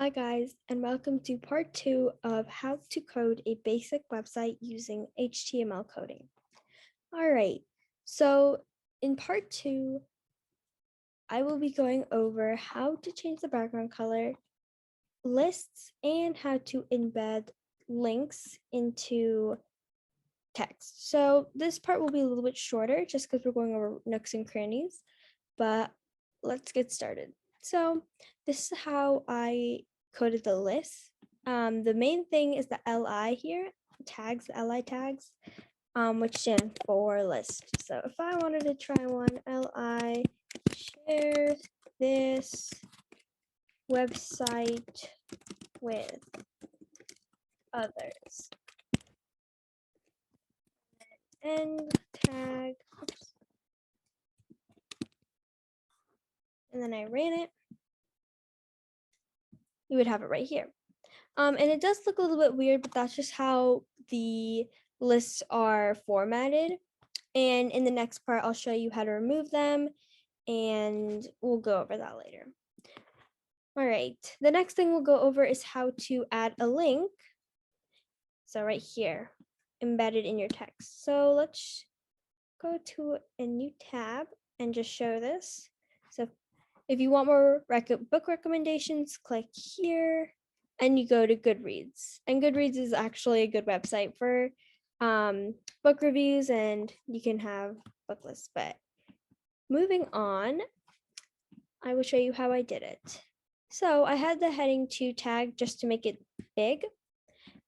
Hi guys, and welcome to part 2 of how to code a basic website using HTML coding. All right, so in part 2, I will be going over how to change the background color, lists, and how to embed links into text. So this part will be a little bit shorter just because we're going over nooks and crannies, but let's get started. So this is how I coded the list. The main thing is the LI here, tags, the LI tags, which stand for list. So if I wanted to try one, LI share this website with others. End tag, oops. And then I ran it. You would have it right here. And it does look a little bit weird, but that's just how the lists are formatted. And in the next part, I'll show you how to remove them, and we'll go over that later. All right, the next thing we'll go over is how to add a link. So right here, embedded in your text. So let's go to a new tab and just show this. So if you want more book recommendations, click here and you go to Goodreads. And Goodreads is actually a good website for book reviews, and you can have book lists. But moving on, I will show you how I did it. So I had the heading 2 tag just to make it big.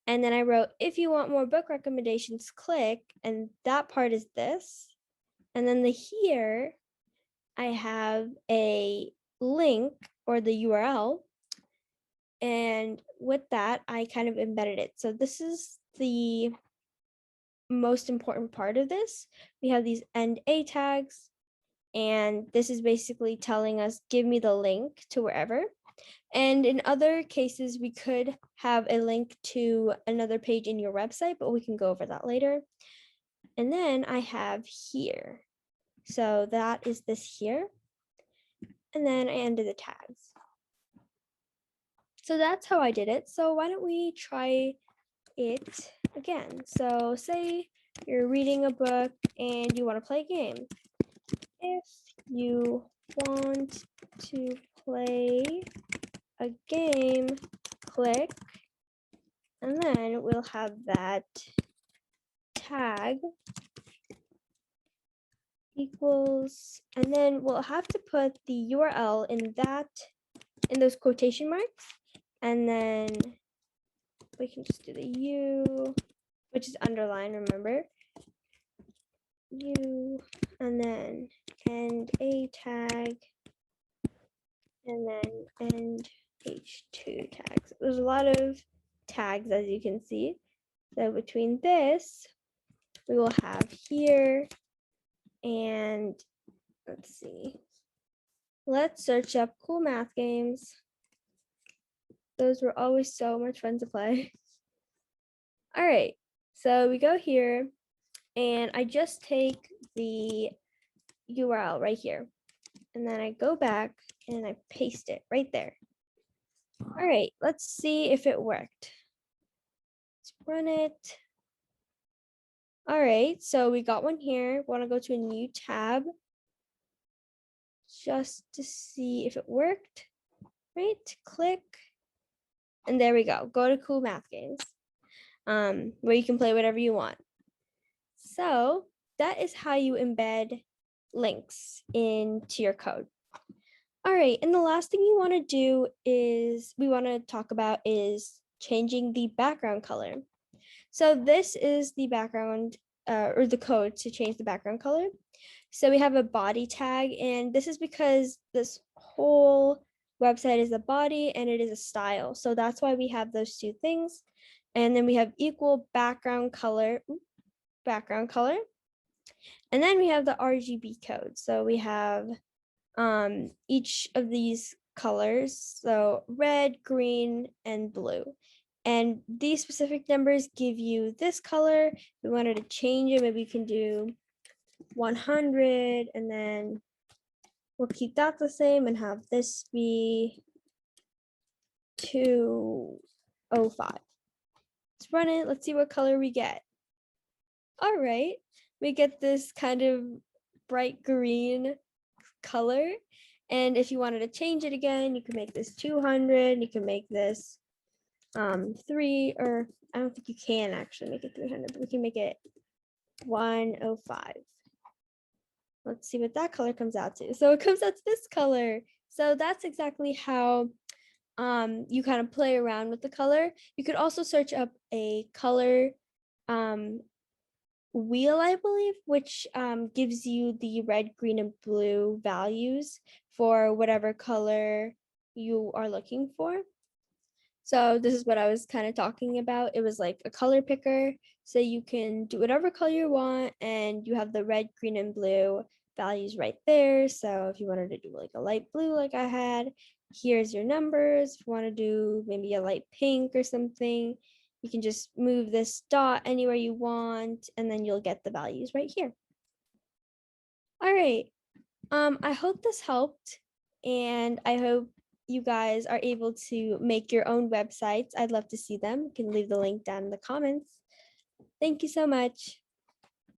And then I wrote, if you want more book recommendations, click, and that part is this. And then the here, I have a link or the URL. And with that, I kind of embedded it. So this is the most important part of this. We have these end A tags, and this is basically telling us, give me the link to wherever. And in other cases, we could have a link to another page in your website, but we can go over that later. And then I have here. So that is this here. And then I ended the tags. So that's how I did it. So why don't we try it again? So say you're reading a book and you want to play a game. If you want to play a game, click, and then we'll have that tag equals, and then we'll have to put the URL in those quotation marks, and then we can just do the U, which is underline, remember, U, and then end A tag, and then end H2 tags. There's a lot of tags, as you can see. So between this, we will have here, and let's see. Let's search up cool math games. Those were always so much fun to play. All right, so we go here, and I just take the URL right here, and then I go back and I paste it right there. All right, let's see if it worked. Let's run it. All right, so we got one here. Want to go to a new tab just to see if it worked. Right, click, and there we go. Go to Cool Math Games, where you can play whatever you want. So that is how you embed links into your code. All right, and the last thing you want to do is talk about is changing the background color. So this is the background or the code to change the background color. So we have a body tag, and this is because this whole website is a body and it is a style. So that's why we have those two things. And then we have equal background color. And then we have the RGB code. So we have each of these colors, so red, green, and blue. And these specific numbers give you this color. If we wanted to change it, maybe you can do 100, and then we'll keep that the same and have this be 205. Let's run it. Let's see what color we get. All right, we get this kind of bright green color. And if you wanted to change it again, you can make this 200. You can make this 3, or I don't think you can actually make it 300, but we can make it 105. Let's see what that color comes out to. So it comes out to this color. So that's exactly how you kind of play around with the color. You could also search up a color wheel, I believe, which gives you the red, green, and blue values for whatever color you are looking for. So this is what I was kind of talking about. It was like a color picker. So you can do whatever color you want, and you have the red, green, and blue values right there. So if you wanted to do like a light blue like I had, here's your numbers. If you want to do maybe a light pink or something, you can just move this dot anywhere you want, and then you'll get the values right here. All right. I hope this helped, and I hope you guys are able to make your own websites. I'd love to see them. You can leave the link down in the comments. Thank you so much.